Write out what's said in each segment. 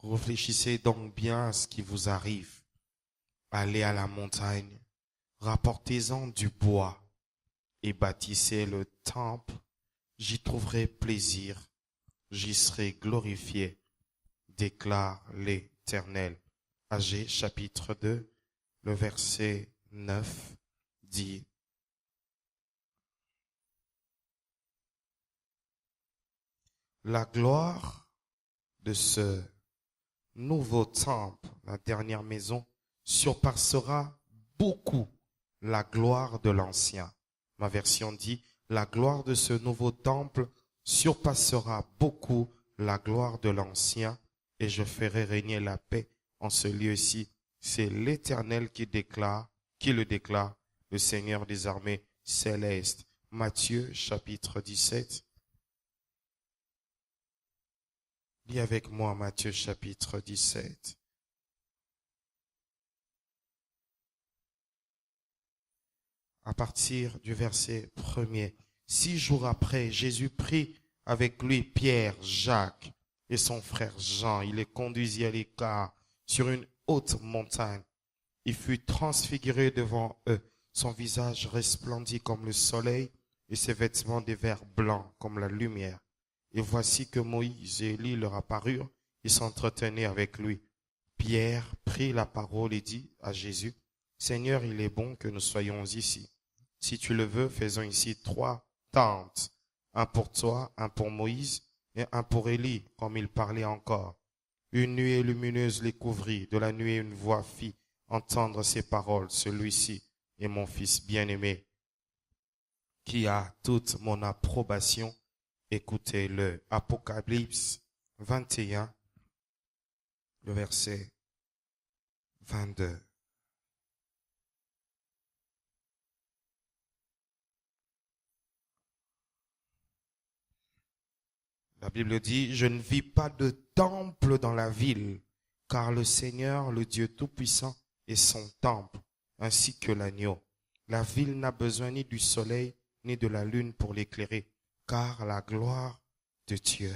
Réfléchissez donc bien à ce qui vous arrive. Allez à la montagne, rapportez-en du bois et bâtissez le temple. J'y trouverai plaisir, j'y serai glorifié, déclare l'Éternel. Agée chapitre 2, le verset 9 dit: la gloire de ce nouveau temple, la dernière maison, surpassera beaucoup la gloire de l'ancien. Ma version dit: la gloire de ce nouveau temple surpassera beaucoup la gloire de l'ancien, et je ferai régner la paix en ce lieu-ci. C'est l'Éternel qui le déclare, le Seigneur des armées célestes. Matthieu chapitre 17. Lis avec moi Matthieu chapitre 17. À partir du verset 1er. 6 jours après, Jésus prit avec lui Pierre, Jacques et son frère Jean. Il les conduisit à l'écart sur une haute montagne. Il fut transfiguré devant eux. Son visage resplendit comme le soleil et ses vêtements des verres blancs comme la lumière. Et voici que Moïse et Élie leur apparurent et s'entretenaient avec lui. Pierre prit la parole et dit à Jésus: Seigneur, il est bon que nous soyons ici. Si tu le veux, faisons ici 3 tentes, un pour toi, un pour Moïse et un pour Élie, comme il parlait encore. Une nuée lumineuse les couvrit. De la nuée, une voix fit entendre ces paroles: celui-ci est mon fils bien-aimé, qui a toute mon approbation. Écoutez-le. Apocalypse 21, le verset 22. La Bible dit: je ne vis pas de temple dans la ville, car le Seigneur, le Dieu Tout-Puissant, est son temple, ainsi que l'agneau. La ville n'a besoin ni du soleil, ni de la lune pour l'éclairer, car la gloire de Dieu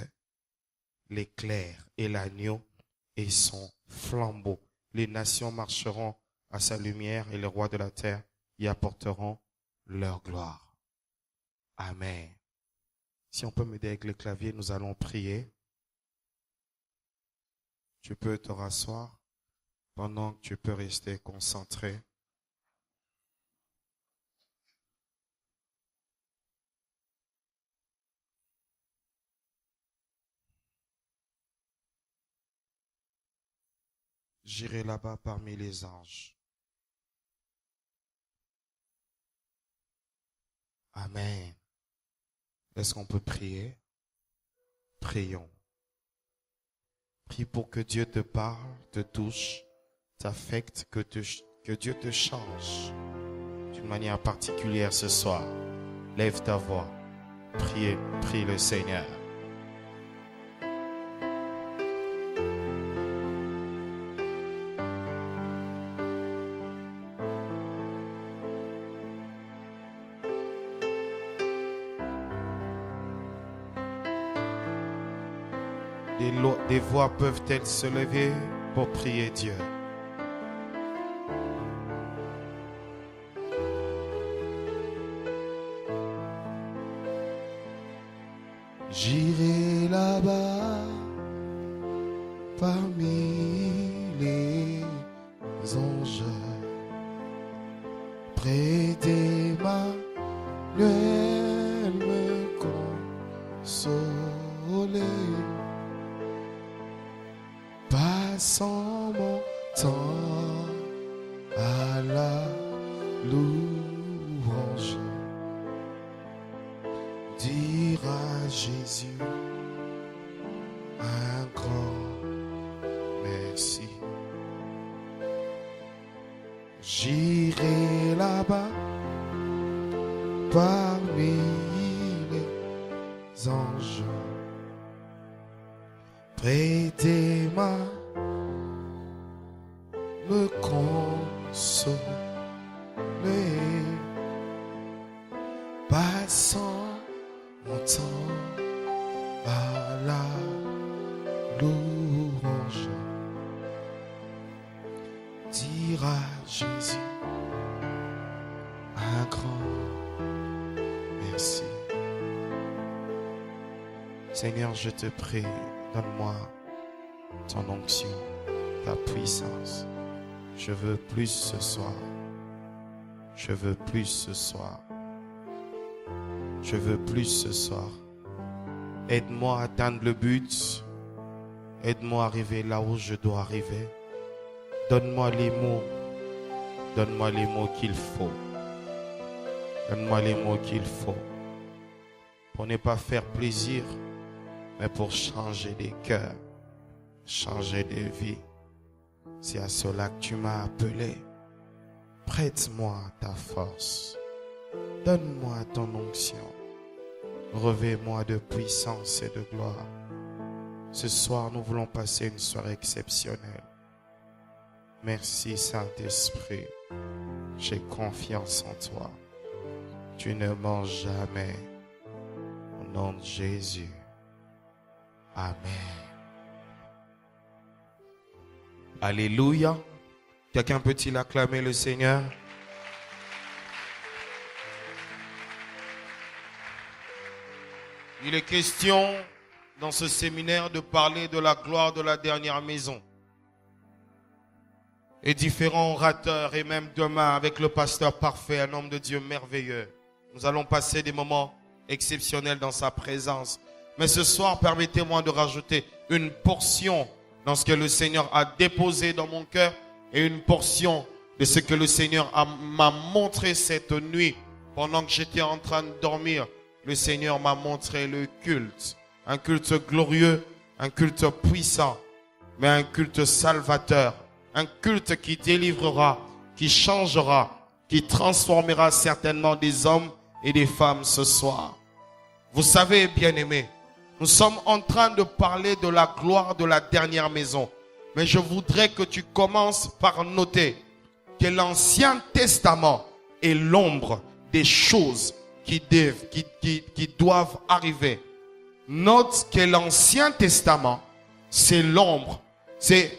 l'éclaire, et l'agneau est son flambeau. Les nations marcheront à sa lumière, et les rois de la terre y apporteront leur gloire. Amen. Si on peut m'aider avec le clavier, nous allons prier. Tu peux te rasseoir pendant que tu peux rester concentré. J'irai là-bas parmi les anges. Amen. Est-ce qu'on peut prier? Prions. Prie pour que Dieu te parle, te touche, t'affecte, que Dieu te change d'une manière particulière ce soir. Lève ta voix. Prie le Seigneur. Des voix peuvent-elles se lever pour prier Dieu? J'irai là-bas parmi les anges, près d'Emmanuel me consoler. Passant mon temps à la louange, dire à Jésus un grand merci. J'irai là-bas parmi les anges, près des mains me consoler, passant mon temps à la louange, merci. Seigneur, je te prie, donne-moi ton onction, ta puissance. Je veux plus ce soir. Je veux plus ce soir. Je veux plus ce soir. Aide-moi à atteindre le but. Aide-moi à arriver là où je dois arriver. Donne-moi les mots. Donne-moi les mots qu'il faut. Donne-moi les mots qu'il faut. Pour ne pas faire plaisir, mais pour changer des cœurs, changer des vies. C'est à cela que tu m'as appelé. Prête-moi ta force. Donne-moi ton onction. Revêt-moi de puissance et de gloire. Ce soir, nous voulons passer une soirée exceptionnelle. Merci Saint-Esprit. J'ai confiance en toi. Tu ne mens jamais. Au nom de Jésus. Amen. Alléluia. Quelqu'un peut-il acclamer le Seigneur? Il est question dans ce séminaire de parler de la gloire de la dernière maison. Et différents orateurs, et même demain avec le pasteur parfait, un homme de Dieu merveilleux. Nous allons passer des moments exceptionnels dans sa présence. Mais ce soir, permettez-moi de rajouter une portion dans ce que le Seigneur a déposé dans mon cœur et une portion de ce que le Seigneur m'a montré cette nuit. Pendant que j'étais en train de dormir, le Seigneur m'a montré le culte. Un culte glorieux, un culte puissant, mais un culte salvateur. Un culte qui délivrera, qui changera, qui transformera certainement des hommes et des femmes ce soir. Vous savez, bien-aimés, nous sommes en train de parler de la gloire de la dernière maison. Mais je voudrais que tu commences par noter que l'Ancien Testament est l'ombre des choses qui doivent arriver. Note que l'Ancien Testament, c'est l'ombre. C'est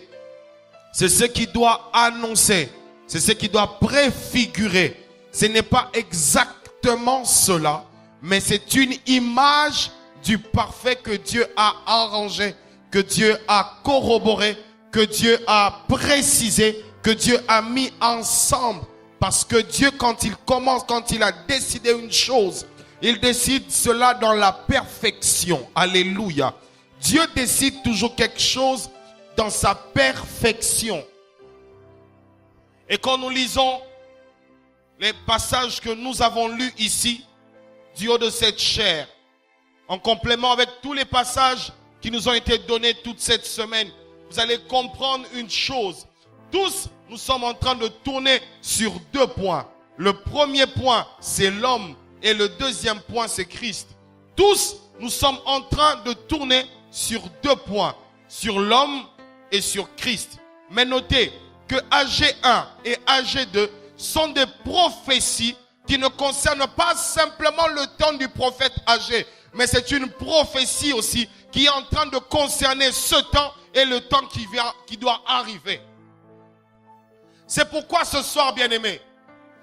ce qui doit annoncer. C'est ce qui doit préfigurer. Ce n'est pas exactement cela, mais c'est une image du parfait que Dieu a arrangé, que Dieu a corroboré, que Dieu a précisé, que Dieu a mis ensemble. Parce que Dieu, quand il a décidé une chose, il décide cela dans la perfection. Alléluia. Dieu décide toujours quelque chose dans sa perfection. Et quand nous lisons les passages que nous avons lus ici, du haut de cette chair, en complément avec tous les passages qui nous ont été donnés toute cette semaine, vous allez comprendre une chose. Tous, nous sommes en train de tourner sur deux points. Le premier point, c'est l'homme. Et le deuxième point, c'est Christ. Tous, nous sommes en train de tourner sur deux points. Sur l'homme et sur Christ. Mais notez que AG1 et AG2 sont des prophéties qui ne concernent pas simplement le temps du prophète Agé, mais c'est une prophétie aussi qui est en train de concerner ce temps et le temps qui doit arriver. C'est pourquoi ce soir, bien-aimés,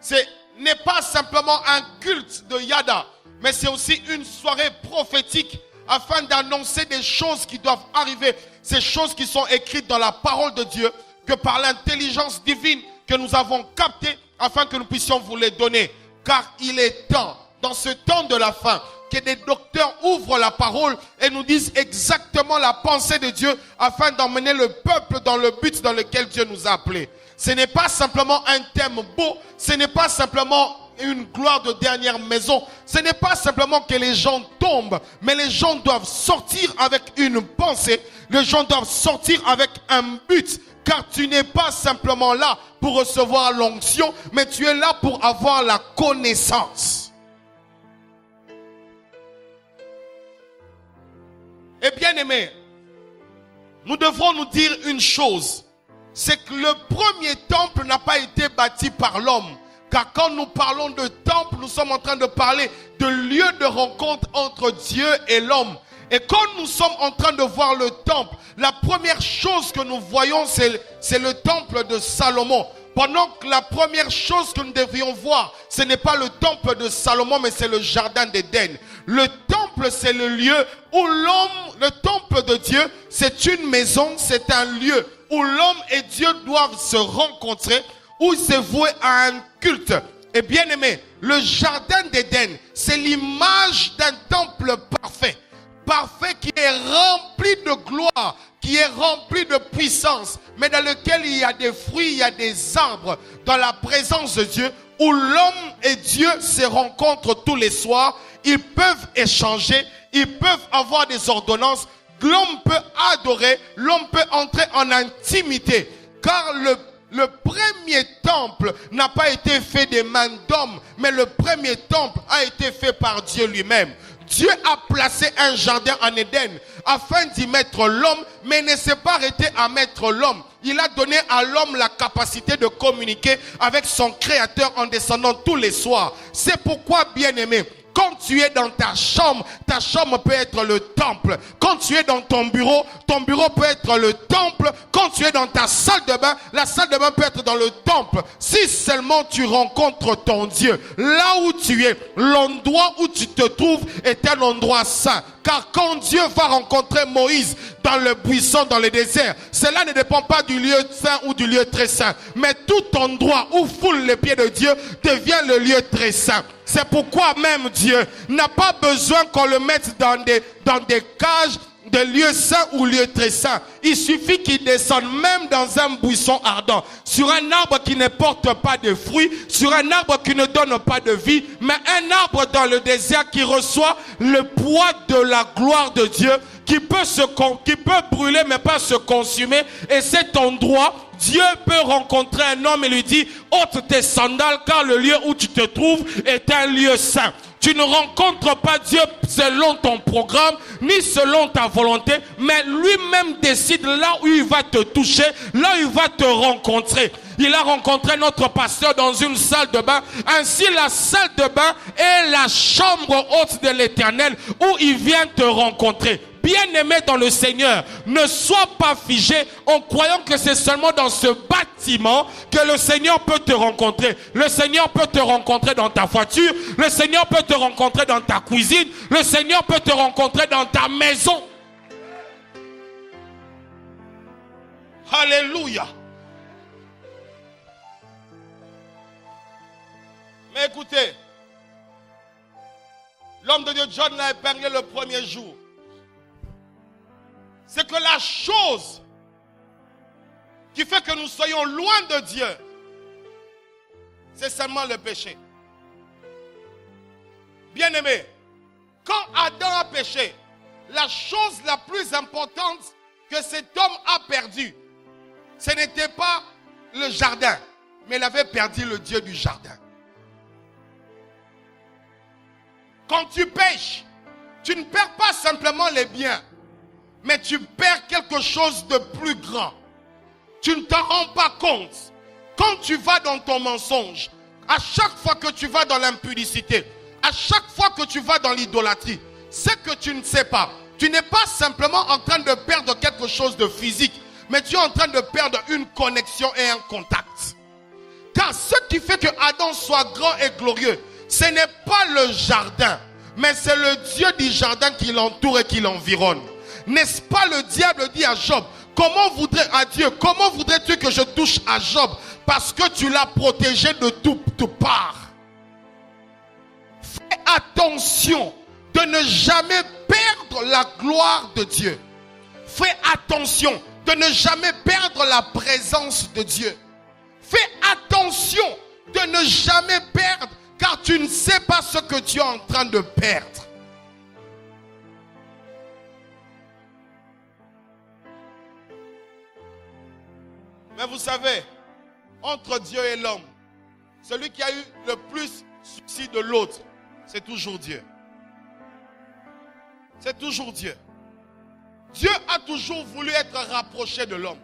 ce n'est pas simplement un culte de Yada, mais c'est aussi une soirée prophétique afin d'annoncer des choses qui doivent arriver, ces choses qui sont écrites dans la parole de Dieu, que par l'intelligence divine que nous avons captée, afin que nous puissions vous les donner. Car il est temps, dans ce temps de la fin, que des docteurs ouvrent la parole et nous disent exactement la pensée de Dieu afin d'emmener le peuple dans le but dans lequel Dieu nous a appelés. Ce n'est pas simplement un thème beau, ce n'est pas simplement une gloire de dernière maison, ce n'est pas simplement que les gens tombent, mais les gens doivent sortir avec une pensée, les gens doivent sortir avec un but, car tu n'es pas simplement là pour recevoir l'onction, mais tu es là pour avoir la connaissance. Et bien aimé, nous devrons nous dire une chose, c'est que le premier temple n'a pas été bâti par l'homme. Car quand nous parlons de temple, nous sommes en train de parler de lieu de rencontre entre Dieu et l'homme. Et quand nous sommes en train de voir le temple, la première chose que nous voyons, c'est le temple de Salomon. Pendant que la première chose que nous devrions voir, ce n'est pas le temple de Salomon, mais c'est le jardin d'Éden. Le temple, c'est le lieu où le temple de Dieu, c'est une maison, c'est un lieu où l'homme et Dieu doivent se rencontrer, où se vouer à un culte. Et bien aimé, le jardin d'Éden, c'est l'image d'un temple parfait. Parfait qui est rempli de gloire, qui est rempli de puissance, mais dans lequel il y a des fruits, il y a des arbres, dans la présence de Dieu, où l'homme et Dieu se rencontrent tous les soirs. Ils peuvent échanger, ils peuvent avoir des ordonnances, l'homme peut adorer, l'homme peut entrer en intimité, car le premier temple n'a pas été fait des mains d'hommes, mais le premier temple a été fait par Dieu lui-même. Dieu a placé un jardin en Éden afin d'y mettre l'homme, mais ne s'est pas arrêté à mettre l'homme. Il a donné à l'homme la capacité de communiquer avec son Créateur en descendant tous les soirs. C'est pourquoi, bien-aimé, quand tu es dans ta chambre peut être le temple. Quand tu es dans ton bureau peut être le temple. Quand tu es dans ta salle de bain, la salle de bain peut être dans le temple. Si seulement tu rencontres ton Dieu, là où tu es, l'endroit où tu te trouves est un endroit saint. Car quand Dieu va rencontrer Moïse dans le buisson, dans le désert, cela ne dépend pas du lieu saint ou du lieu très saint. Mais tout endroit où foule les pieds de Dieu devient le lieu très saint. C'est pourquoi même Dieu n'a pas besoin qu'on le mette dans des cages de lieux saints ou lieux très saints. Il suffit qu'il descende même dans un buisson ardent, sur un arbre qui ne porte pas de fruits, sur un arbre qui ne donne pas de vie, mais un arbre dans le désert qui reçoit le poids de la gloire de Dieu, qui peut brûler mais pas se consumer. Et cet endroit, Dieu peut rencontrer un homme et lui dire: ôte tes sandales, car le lieu où tu te trouves est un lieu saint. Tu ne rencontres pas Dieu selon ton programme, ni selon ta volonté, mais lui-même décide là où il va te toucher, là où il va te rencontrer. Il a rencontré notre pasteur dans une salle de bain. Ainsi, la salle de bain est la chambre haute de l'Éternel où il vient te rencontrer. Bien-aimé dans le Seigneur, ne sois pas figé en croyant que c'est seulement dans ce bâtiment que le Seigneur peut te rencontrer. Le Seigneur peut te rencontrer dans ta voiture, le Seigneur peut te rencontrer dans ta cuisine, le Seigneur peut te rencontrer dans ta maison. Alléluia. Mais écoutez, l'homme de Dieu John l'a épinglé le premier jour. C'est que la chose qui fait que nous soyons loin de Dieu, c'est seulement le péché. Bien-aimé, quand Adam a péché, la chose la plus importante que cet homme a perdue, ce n'était pas le jardin, mais il avait perdu le Dieu du jardin. Quand tu pêches, tu ne perds pas simplement les biens, mais tu perds quelque chose de plus grand. Tu ne t'en rends pas compte. Quand tu vas dans ton mensonge, à chaque fois que tu vas dans l'impudicité, à chaque fois que tu vas dans l'idolâtrie, ce que tu ne sais pas, tu n'es pas simplement en train de perdre quelque chose de physique, mais tu es en train de perdre une connexion et un contact. Car ce qui fait que Adam soit grand et glorieux, ce n'est pas le jardin, mais c'est le Dieu du jardin qui l'entoure et qui l'environne. N'est-ce pas le diable dit à Job: comment voudrais-tu que je touche à Job? Parce que tu l'as protégé de toutes parts. Fais attention de ne jamais perdre la gloire de Dieu. Fais attention de ne jamais perdre la présence de Dieu. Fais attention de ne jamais perdre, car tu ne sais pas ce que tu es en train de perdre. Mais vous savez, entre Dieu et l'homme, celui qui a eu le plus souci de l'autre, c'est toujours Dieu. C'est toujours Dieu. Dieu a toujours voulu être rapproché de l'homme.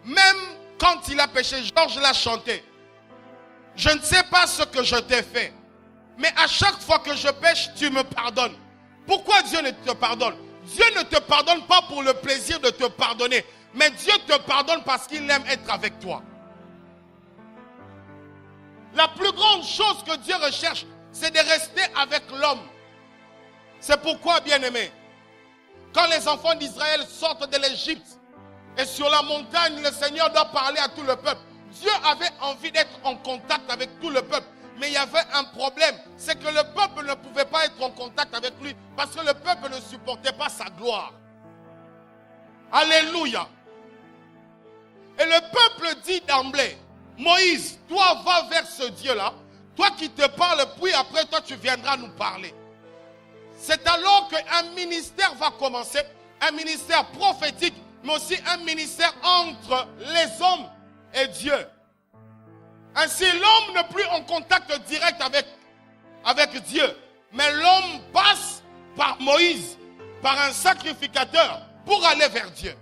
Même quand il a péché, Georges l'a chanté. Je ne sais pas ce que je t'ai fait, mais à chaque fois que je pêche, tu me pardonnes. Pourquoi Dieu ne te pardonne? Dieu ne te pardonne pas pour le plaisir de te pardonner, mais Dieu te pardonne parce qu'il aime être avec toi. La plus grande chose que Dieu recherche, c'est de rester avec l'homme. C'est pourquoi, bien-aimés, quand les enfants d'Israël sortent de l'Égypte, et sur la montagne, le Seigneur doit parler à tout le peuple. Dieu avait envie d'être en contact avec tout le peuple. Mais il y avait un problème. C'est que le peuple ne pouvait pas être en contact avec lui. Parce que le peuple ne supportait pas sa gloire. Alléluia. Et le peuple dit d'emblée, Moïse, toi va vers ce Dieu-là. Toi qui te parles, puis après toi tu viendras nous parler. C'est alors qu'un ministère va commencer. Un ministère prophétique. Mais aussi un ministère entre les hommes et Dieu. Ainsi, l'homme n'est plus en contact direct avec Dieu. Mais l'homme passe par Moïse, par un sacrificateur, pour aller vers Dieu.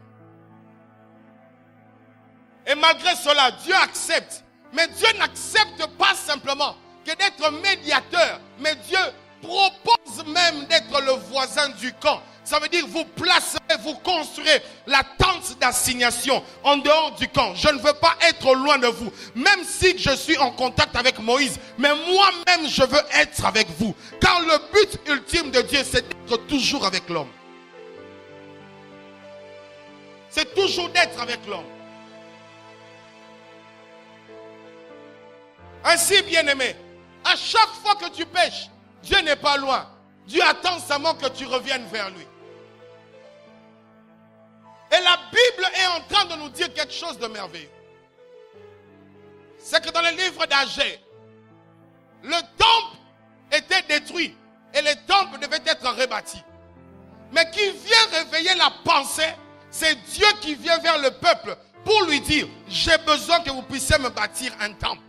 Et malgré cela, Dieu accepte. Mais Dieu n'accepte pas simplement que d'être médiateur. Mais Dieu propose même d'être le voisin du camp. Ça veut dire vous placerez, vous construirez la tente d'assignation en dehors du camp. Je ne veux pas être loin de vous. Même si je suis en contact avec Moïse. Mais moi-même je veux être avec vous. Car le but ultime de Dieu c'est d'être toujours avec l'homme. C'est toujours d'être avec l'homme. Ainsi bien-aimé, à chaque fois que tu pêches, Dieu n'est pas loin. Dieu attend seulement que tu reviennes vers lui. Et la Bible est en train de nous dire quelque chose de merveilleux. C'est que dans le livre d'Agé, le temple était détruit et le temple devait être rebâti. Mais qui vient réveiller la pensée, c'est Dieu qui vient vers le peuple pour lui dire, j'ai besoin que vous puissiez me bâtir un temple.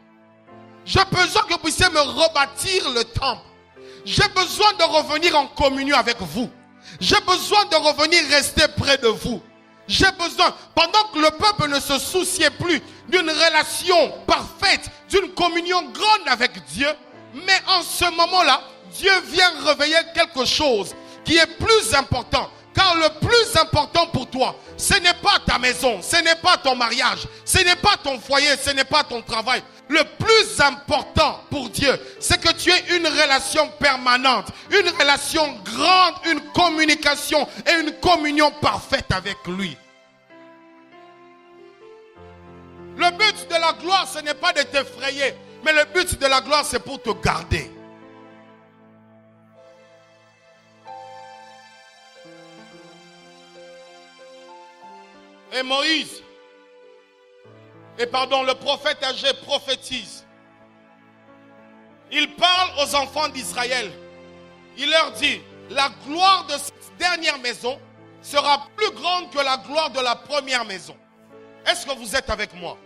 J'ai besoin que vous puissiez me rebâtir le temple. J'ai besoin de revenir en communion avec vous. J'ai besoin de revenir rester près de vous. J'ai besoin, pendant que le peuple ne se souciait plus d'une relation parfaite, d'une communion grande avec Dieu, mais en ce moment-là, Dieu vient réveiller quelque chose qui est plus important. Car le plus important pour toi, ce n'est pas ta maison, ce n'est pas ton mariage, ce n'est pas ton foyer, ce n'est pas ton travail. Le plus important pour Dieu, c'est que tu aies une relation permanente, une relation grande, une communication et une communion parfaite avec lui. Le but de la gloire, ce n'est pas de t'effrayer, mais le but de la gloire, c'est pour te garder. Et Moïse, le prophète Agé prophétise. Il parle aux enfants d'Israël. Il leur dit, la gloire de cette dernière maison sera plus grande que la gloire de la première maison. Est-ce que vous êtes avec moi?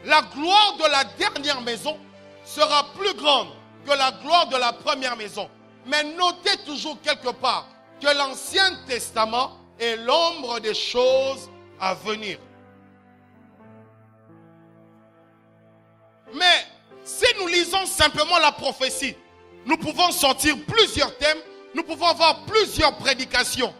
La gloire de la dernière maison sera plus grande que la gloire de la première maison. Mais notez toujours quelque part que l'Ancien Testament est l'ombre des choses à venir. Mais si nous lisons simplement la prophétie, nous pouvons sortir plusieurs thèmes, nous pouvons avoir plusieurs prédications.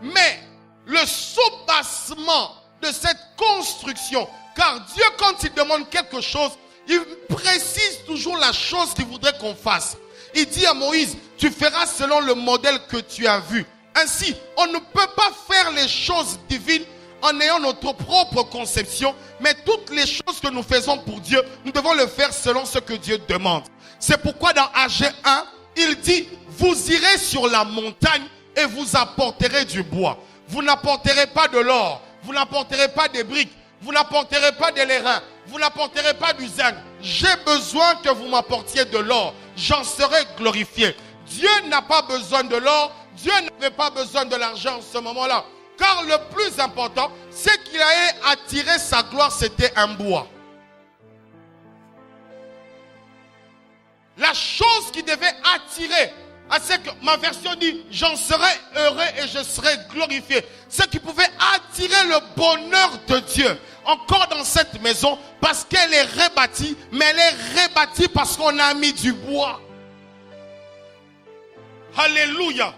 Mais le soubassement de cette construction, car Dieu, quand il demande quelque chose, il précise toujours la chose qu'il voudrait qu'on fasse. Il dit à Moïse, tu feras selon le modèle que tu as vu. Ainsi, on ne peut pas faire les choses divines en ayant notre propre conception, mais toutes les choses que nous faisons pour Dieu, nous devons le faire selon ce que Dieu demande. C'est pourquoi dans Agé 1, il dit, vous irez sur la montagne et vous apporterez du bois. Vous n'apporterez pas de l'or, vous n'apporterez pas des briques, vous n'apporterez pas de l'airain, vous n'apporterez pas du zinc. J'ai besoin que vous m'apportiez de l'or, j'en serai glorifié. Dieu n'a pas besoin de l'or, Dieu n'avait pas besoin de l'argent en ce moment-là. Car le plus important, c'est qu'il allait attirer sa gloire, c'était un bois. La chose qui devait attirer, c'est que ma version dit, j'en serai heureux et je serai glorifié. Ce qui pouvait attirer le bonheur de Dieu, encore dans cette maison, parce qu'elle est rebâtie, mais elle est rebâtie parce qu'on a mis du bois. Alléluia.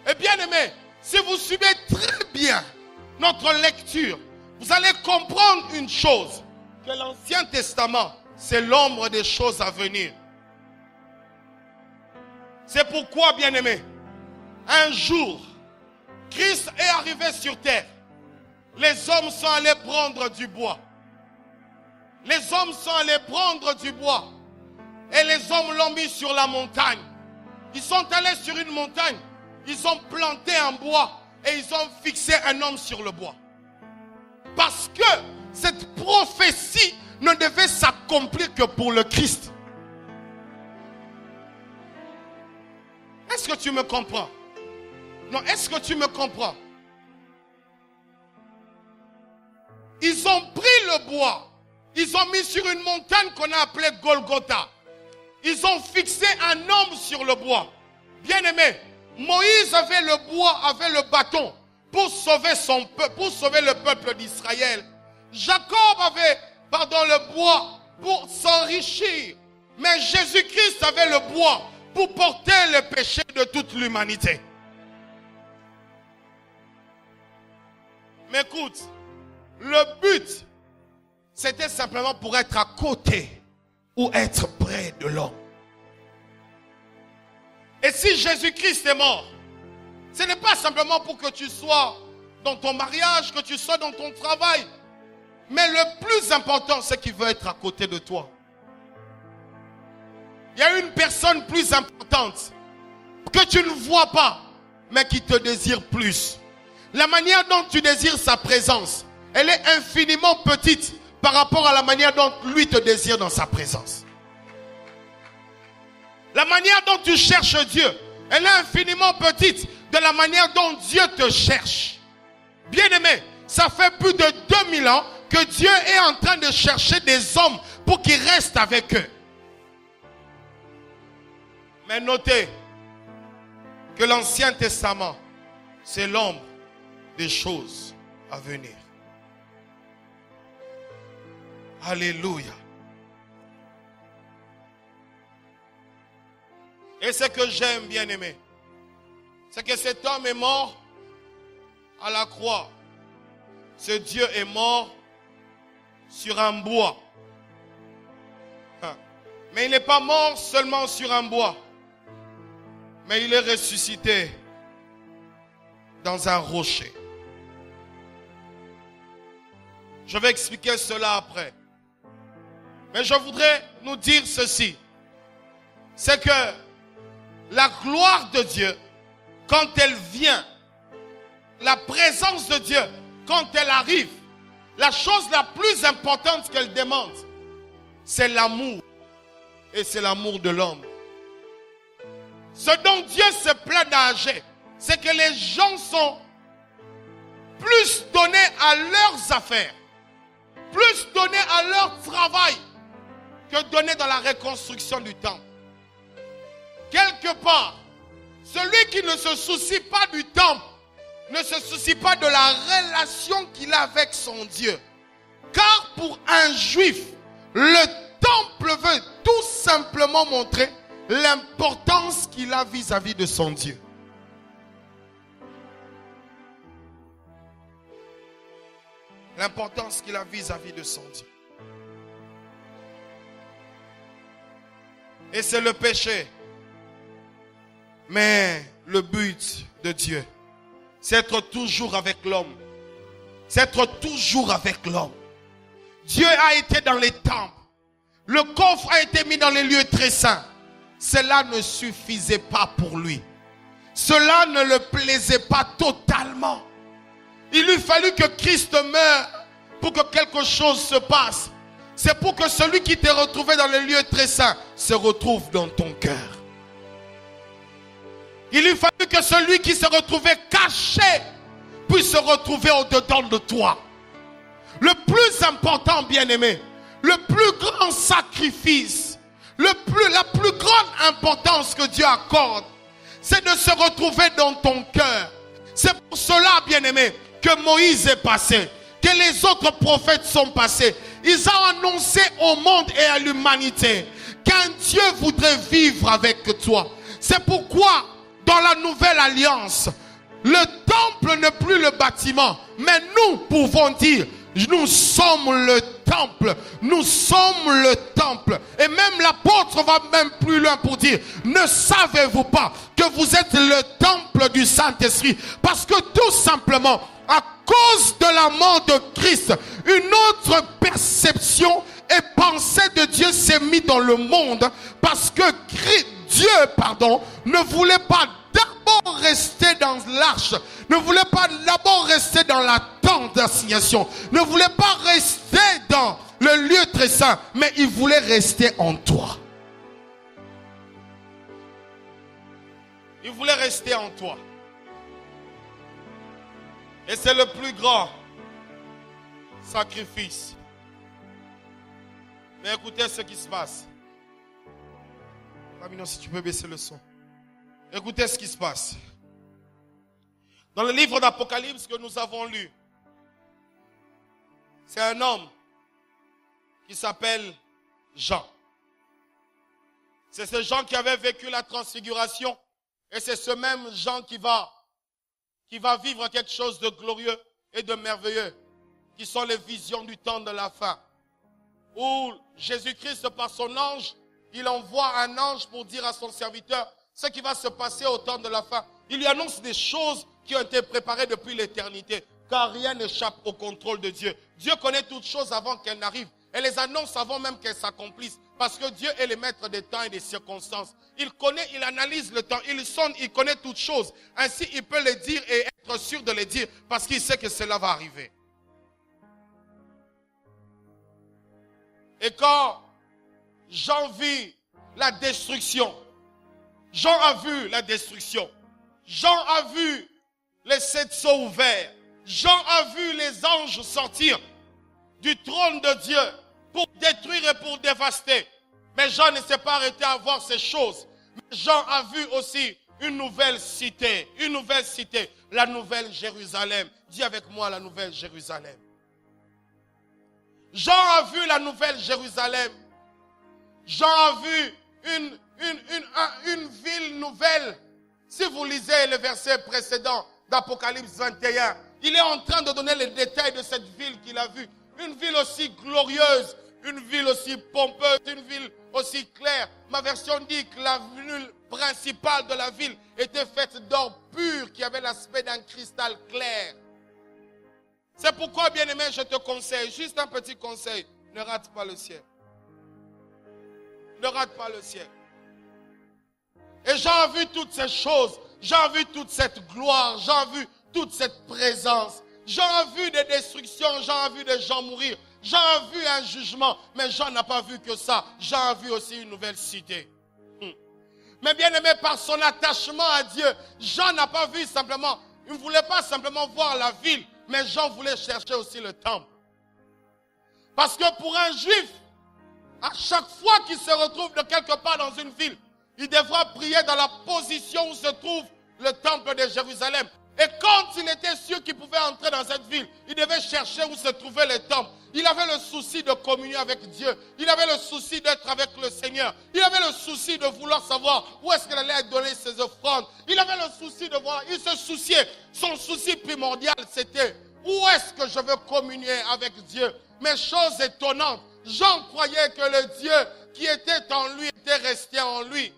Et bien aimé, si vous suivez très bien notre lecture, vous allez comprendre une chose, que l'Ancien Testament, c'est l'ombre des choses à venir. C'est pourquoi, bien-aimés, un jour, Christ est arrivé sur terre. Les hommes sont allés prendre du bois. Les hommes sont allés prendre du bois. Et les hommes l'ont mis sur la montagne. Ils sont allés sur une montagne. Ils ont planté un bois. Et ils ont fixé un homme sur le bois. Parce que cette prophétie ne devait s'accomplir que pour le Christ. Est-ce que tu me comprends? Non, est-ce que tu me comprends? Ils ont pris le bois. Ils ont mis sur une montagne qu'on a appelée Golgotha. Ils ont fixé un homme sur le bois. Bien-aimé, Moïse avait le bois, avait le bâton pour sauver son peuple, pour sauver le peuple d'Israël. Jacob avait, le bois pour s'enrichir. Mais Jésus-Christ avait le bois pour porter le péché de toute l'humanité. Mais écoute, le but, c'était simplement pour être à côté ou être près de l'homme. Et si Jésus-Christ est mort, ce n'est pas simplement pour que tu sois dans ton mariage, que tu sois dans ton travail. Mais le plus important, c'est qu'il veut être à côté de toi. Il y a une personne plus importante que tu ne vois pas, mais qui te désire plus. La manière dont tu désires sa présence, elle est infiniment petite par rapport à la manière dont lui te désire dans sa présence. La manière dont tu cherches Dieu, elle est infiniment petite de la manière dont Dieu te cherche. Bien-aimé, ça fait plus de 2000 ans que Dieu est en train de chercher des hommes pour qu'ils restent avec eux. Mais notez que l'Ancien Testament, c'est l'ombre des choses à venir. Alléluia. Et ce que j'aime, bien aimé, c'est que cet homme est mort à la croix. Ce Dieu est mort sur un bois. Mais il n'est pas mort seulement sur un bois. Mais il est ressuscité dans un rocher. Je vais expliquer cela après. Mais je voudrais nous dire ceci. C'est que la gloire de Dieu, quand elle vient, la présence de Dieu, quand elle arrive, la chose la plus importante qu'elle demande, c'est l'amour. Et c'est l'amour de l'homme. Ce dont Dieu se plaît d'agir, c'est que les gens sont plus donnés à leurs affaires, plus donnés à leur travail, que donnés dans la reconstruction du temple. Quelque part, celui qui ne se soucie pas du temple, ne se soucie pas de la relation qu'il a avec son Dieu. Car pour un juif, le temple veut tout simplement montrer l'importance qu'il a vis-à-vis de son Dieu. L'importance qu'il a vis-à-vis de son Dieu. Et c'est le péché. Mais le but de Dieu, c'est être toujours avec l'homme. C'est être toujours avec l'homme. Dieu a été dans les temples. Le coffre a été mis dans les lieux très saints. Cela ne suffisait pas pour lui. Cela ne le plaisait pas totalement. Il lui fallut que Christ meure pour que quelque chose se passe. C'est pour que celui qui t'est retrouvé dans les lieux très saints se retrouve dans ton cœur. Il lui fallut que celui qui se retrouvait caché puisse se retrouver au-dedans de toi. Le plus important, bien-aimé, le plus grand sacrifice, la plus grande importance que Dieu accorde, c'est de se retrouver dans ton cœur. C'est pour cela, bien-aimé, que Moïse est passé, que les autres prophètes sont passés. Ils ont annoncé au monde et à l'humanité qu'un Dieu voudrait vivre avec toi. C'est pourquoi, dans la nouvelle alliance, le temple n'est plus le bâtiment, mais nous pouvons dire, nous sommes le temple temple. Nous sommes le temple. Et même l'apôtre va même plus loin pour dire, ne savez-vous pas que vous êtes le temple du Saint-Esprit? Parce que tout simplement, à cause de la mort de Christ, une autre perception et pensée de Dieu s'est mise dans le monde, parce que Dieu, ne voulait pas d'abord rester dans l'arche, ne voulait pas d'abord rester dans la tente d'assignation, ne voulait pas rester dans le lieu très saint, mais il voulait rester en toi. Il voulait rester en toi. Et c'est le plus grand sacrifice. Mais écoutez ce qui se passe. Amino, si tu peux baisser le son. Écoutez ce qui se passe. Dans le livre d'Apocalypse que nous avons lu, c'est un homme qui s'appelle Jean. C'est ce Jean qui avait vécu la transfiguration. Et c'est ce même Jean qui va vivre quelque chose de glorieux et de merveilleux, qui sont les visions du temps de la fin. Où Jésus-Christ, par son ange, il envoie un ange pour dire à son serviteur ce qui va se passer au temps de la fin. Il lui annonce des choses qui ont été préparées depuis l'éternité, car rien n'échappe au contrôle de Dieu. Dieu connaît toutes choses avant qu'elles n'arrivent. Et les annonce avant même qu'elles s'accomplissent. Parce que Dieu est le maître des temps et des circonstances. Il connaît, il analyse le temps, il sonde, il connaît toutes choses. Ainsi, il peut les dire et être sûr de les dire parce qu'il sait que cela va arriver. Et quand Jean vit la destruction, Jean a vu la destruction, Jean a vu les 7 sceaux ouverts, Jean a vu les anges sortir du trône de Dieu pour détruire et pour dévaster. Mais Jean ne s'est pas arrêté à voir ces choses. Mais Jean a vu aussi une nouvelle cité, la nouvelle Jérusalem. Dis avec moi la nouvelle Jérusalem. Jean a vu la nouvelle Jérusalem. Jean a vu une ville nouvelle. Si vous lisez le verset précédent d'Apocalypse 21, il est en train de donner les détails de cette ville qu'il a vue. Une ville aussi glorieuse, une ville aussi pompeuse, une ville aussi claire. Ma version dit que l'avenue principale de la ville était faite d'or pur qui avait l'aspect d'un cristal clair. C'est pourquoi, bien-aimé, je te conseille, juste un petit conseil, ne rate pas le ciel. Ne rate pas le ciel. Et Jean a vu toutes ces choses, Jean a vu toute cette gloire, Jean a vu toute cette présence. Jean a vu des destructions, Jean a vu des gens mourir, Jean a vu un jugement, mais Jean n'a pas vu que ça. Jean a vu aussi une nouvelle cité. Mais bien aimé, par son attachement à Dieu, Jean n'a pas vu simplement, il ne voulait pas simplement voir la ville, mais Jean voulait chercher aussi le temple. Parce que pour un juif, à chaque fois qu'il se retrouve de quelque part dans une ville, il devra prier dans la position où se trouve le temple de Jérusalem. Et quand il était sûr qu'il pouvait entrer dans cette ville, il devait chercher où se trouvait le temple. Il avait le souci de communier avec Dieu. Il avait le souci d'être avec le Seigneur. Il avait le souci de vouloir savoir où est-ce qu'il allait donner ses offrandes. Il avait le souci de voir. Il se souciait. Son souci primordial, c'était où est-ce que je veux communier avec Dieu. Mais chose étonnante, Jean croyait que le Dieu qui était en lui était resté en lui.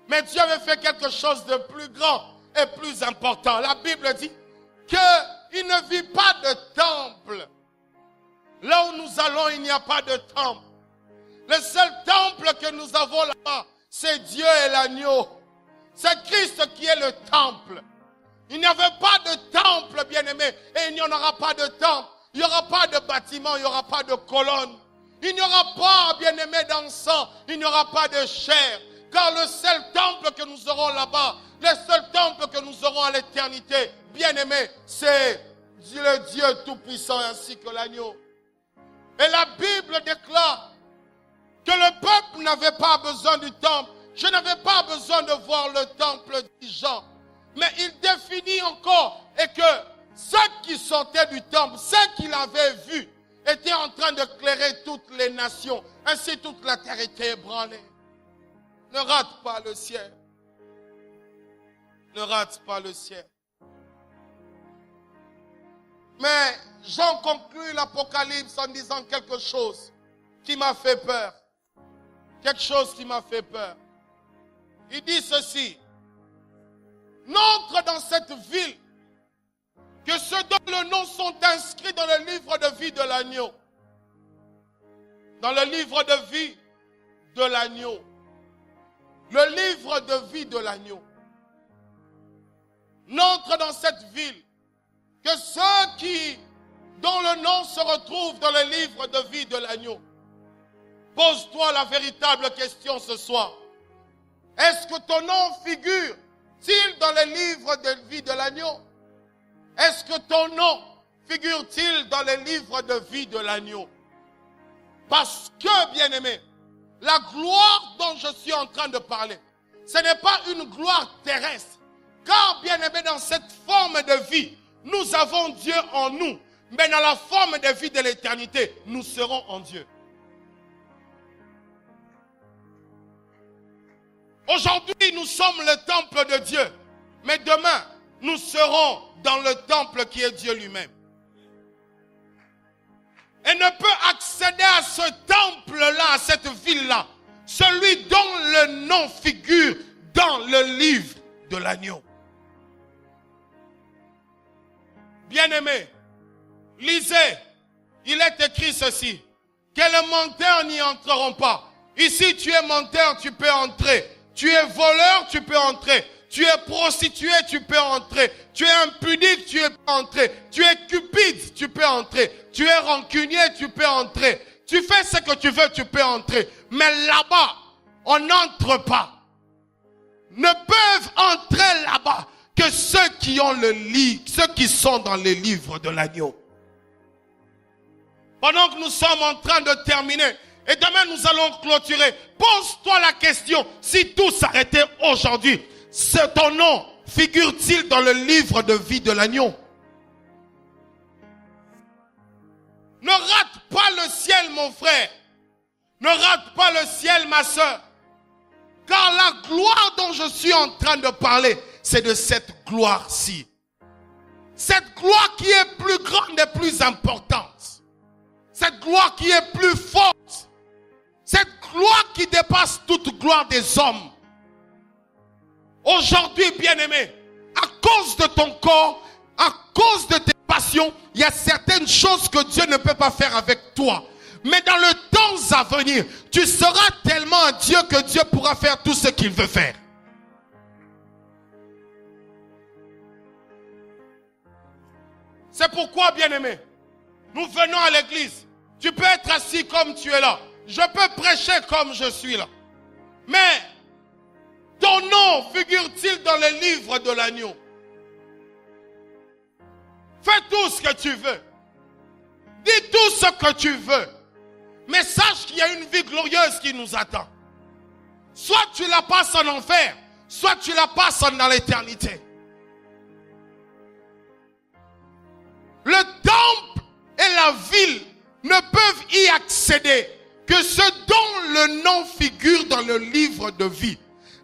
Mais Dieu avait fait quelque chose de plus grand et plus important. La Bible dit qu'il ne vit pas de temple. Là où nous allons, il n'y a pas de temple. Le seul temple que nous avons là-bas, c'est Dieu et l'agneau. C'est Christ qui est le temple. Il n'y avait pas de temple, bien-aimé, et il n'y en aura pas de temple. Il n'y aura pas de bâtiment, il n'y aura pas de colonne. Il n'y aura pas, bien-aimé, d'encens. Il n'y aura pas de chair. Car le seul temple que nous aurons là-bas, le seul temple que nous aurons à l'éternité, bien-aimé, c'est le Dieu Tout-Puissant ainsi que l'agneau. Et la Bible déclare que le peuple n'avait pas besoin du temple. Je n'avais pas besoin de voir le temple, dit Jean. Mais il définit encore et que ceux qui sortaient du temple, ceux qu'il avait vus, étaient en train d'éclairer toutes les nations. Ainsi toute la terre était ébranlée. Ne rate pas le ciel. Ne rate pas le ciel. Mais Jean conclut l'Apocalypse en disant quelque chose qui m'a fait peur. Quelque chose qui m'a fait peur. Il dit ceci. N'entre dans cette ville que ceux dont les noms sont inscrits dans le livre de vie de l'agneau. Dans le livre de vie de l'agneau. Le livre de vie de l'agneau. N'entre dans cette ville que ceux dont le nom se retrouve dans le livre de vie de l'agneau. Pose-toi la véritable question ce soir. Est-ce que ton nom figure-t-il dans le livre de vie de l'agneau? Est-ce que ton nom figure-t-il dans le livre de vie de l'agneau? Parce que, bien-aimé, la gloire dont je suis en train de parler, ce n'est pas une gloire terrestre. Car, bien-aimé, dans cette forme de vie, nous avons Dieu en nous. Mais dans la forme de vie de l'éternité, nous serons en Dieu. Aujourd'hui, nous sommes le temple de Dieu. Mais demain, nous serons dans le temple qui est Dieu lui-même. Et ne peut accéder à ce temple-là, à cette ville-là, celui dont le nom figure dans le livre de l'agneau. Bien-aimés, lisez, il est écrit ceci, que les menteurs n'y entreront pas. Ici, tu es menteur, tu peux entrer. Tu es voleur, tu peux entrer. Tu es prostitué, tu peux entrer. Tu es impudique, tu peux entrer. Tu es cupide, tu peux entrer. Tu es rancunier, tu peux entrer. Tu fais ce que tu veux, tu peux entrer. Mais là-bas, on n'entre pas. Ne peuvent entrer là-bas que ceux qui ont le livre, ceux qui sont dans les livres de l'agneau. Pendant que nous sommes en train de terminer, et demain nous allons clôturer, pose-toi la question, si tout s'arrêtait aujourd'hui, ton nom figure-t-il dans le livre de vie de l'agneau? Ne rate pas le ciel, mon frère. Ne rate pas le ciel, ma soeur. Car la gloire dont je suis en train de parler, c'est de cette gloire-ci. Cette gloire qui est plus grande et plus importante. Cette gloire qui est plus forte. Cette gloire qui dépasse toute gloire des hommes. Aujourd'hui, bien-aimé, à cause de ton corps, à cause de tes passions, il y a certaines choses que Dieu ne peut pas faire avec toi. Mais dans le temps à venir, tu seras tellement un Dieu que Dieu pourra faire tout ce qu'il veut faire. C'est pourquoi, bien-aimé, nous venons à l'église. Tu peux être assis comme tu es là. Je peux prêcher comme je suis là. Mais ton nom figure-t-il dans le livre de l'agneau? Fais tout ce que tu veux. Dis tout ce que tu veux. Mais sache qu'il y a une vie glorieuse qui nous attend. Soit tu la passes en enfer, soit tu la passes dans l'éternité. Le temple et la ville ne peuvent y accéder que ceux dont le nom figure dans le livre de vie.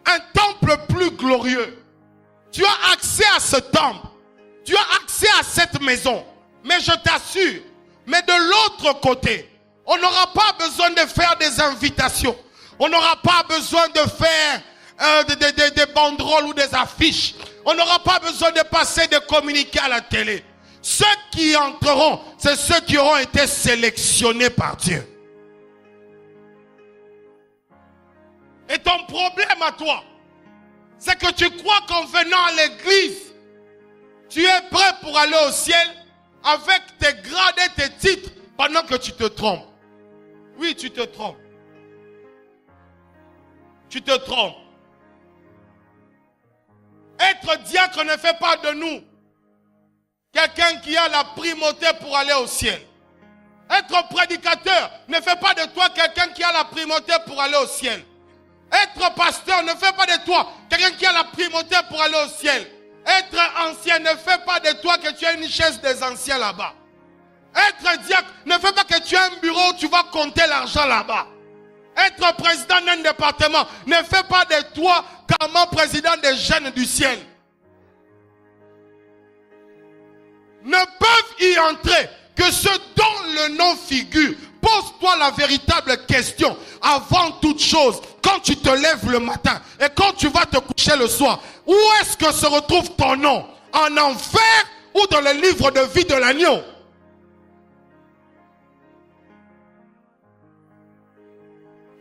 Un temple plus glorieux. Tu as accès à ce temple. Tu as accès à cette maison. Mais je t'assure, mais de l'autre côté, on n'aura pas besoin de faire des invitations. On n'aura pas besoin de faire des banderoles ou des affiches. On n'aura pas besoin de passer des communiqués à la télé. Ceux qui entreront, c'est ceux qui auront été sélectionnés par Dieu. Et ton problème à toi, c'est que tu crois qu'en venant à l'église, tu es prêt pour aller au ciel avec tes grades et tes titres pendant que tu te trompes. Oui, tu te trompes. Tu te trompes. Être diacre ne fait pas de nous quelqu'un qui a la primauté pour aller au ciel. Être prédicateur ne fait pas de toi quelqu'un qui a la primauté pour aller au ciel. Être pasteur ne fait pas de toi quelqu'un qui a la primauté pour aller au ciel. Être ancien ne fait pas de toi que tu as une chaise des anciens là-bas. Être diacre ne fait pas que tu as un bureau où tu vas compter l'argent là-bas. Être président d'un département ne fait pas de toi comme président des jeunes du ciel. ne peuvent y entrer que ceux dont le nom figure. Pose-toi la véritable question avant toute chose. Quand tu te lèves le matin et quand tu vas te coucher le soir, où est-ce que se retrouve ton nom? En enfer ou dans le livre de vie de l'agneau?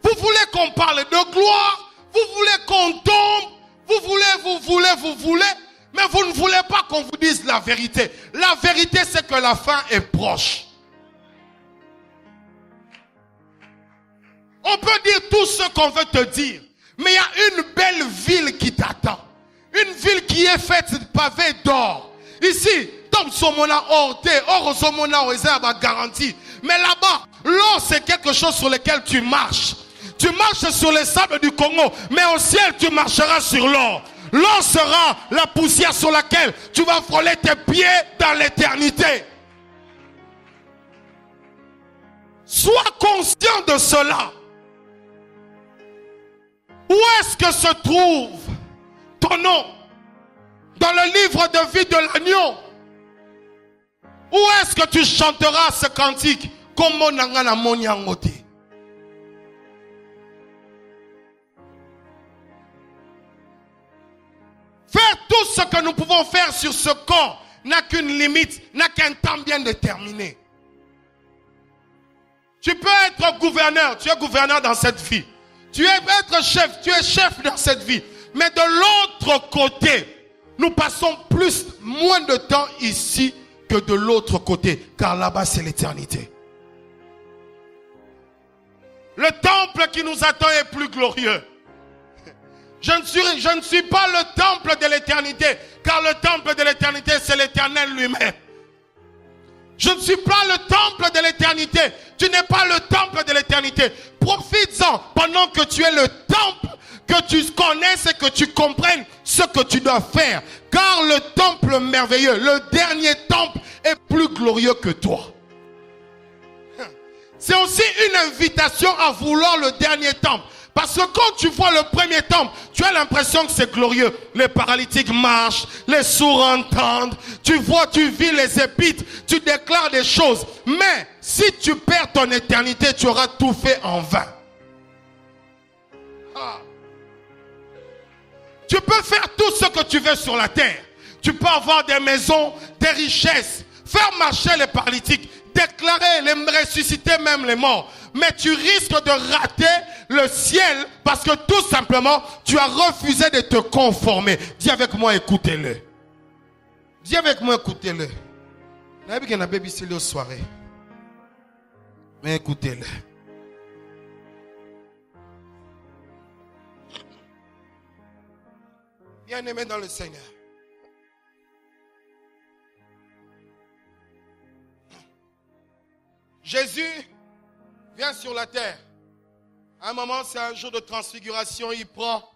Vous voulez qu'on parle de gloire, vous voulez qu'on tombe, vous voulez, mais vous ne voulez pas qu'on vous dise la vérité. La vérité, c'est que la fin est proche. On peut dire tout ce qu'on veut te dire, mais il y a une belle ville qui t'attend. Une ville qui est faite de pavés d'or. Ici, comme Somona Orte, or Somona Orezaba garantie. Mais là-bas, l'or c'est quelque chose sur lequel tu marches. Tu marches sur les sables du Congo, mais au ciel tu marcheras sur l'or. L'or sera la poussière sur laquelle tu vas frôler tes pieds dans l'éternité. Sois conscient de cela. Où est-ce que se trouve ton nom? Dans le livre de vie de l'agneau. Où est-ce que tu chanteras ce cantique? Comme Nangana Monyangote. Faire tout ce que nous pouvons faire sur ce corps n'a qu'une limite, n'a qu'un temps bien déterminé. Tu peux être gouverneur, tu es gouverneur dans cette vie. Tu es être chef, tu es chef dans cette vie. Mais de l'autre côté, nous passons moins de temps ici que de l'autre côté. Car là-bas, c'est l'éternité. Le temple qui nous attend est plus glorieux. Je ne suis pas le temple de l'éternité. Car le temple de l'éternité, c'est l'Éternel lui-même. Je ne suis pas le temple de l'éternité. Tu n'es pas le temple de l'éternité. Profites-en pendant que tu es le temple, que tu connaisses et que tu comprennes ce que tu dois faire. Car le temple merveilleux, le dernier temple, est plus glorieux que toi. C'est aussi une invitation à vouloir le dernier temple. Parce que quand tu vois le premier temple, tu as l'impression que c'est glorieux. Les paralytiques marchent, les sourds entendent. Tu vois, tu vis les épîtres, tu déclares des choses. Mais si tu perds ton éternité, tu auras tout fait en vain. Tu peux faire tout ce que tu veux sur la terre. Tu peux avoir des maisons, des richesses, faire marcher les paralytiques, déclarer, ressusciter même les morts. Mais tu risques de rater le ciel parce que tout simplement, tu as refusé de te conformer. Dis avec moi, écoutez-le. Dis avec moi, écoutez-le. Mais écoutez-le. Bien-aimé dans le Seigneur. Jésus vient sur la terre. À un moment, c'est un jour de transfiguration. Il prend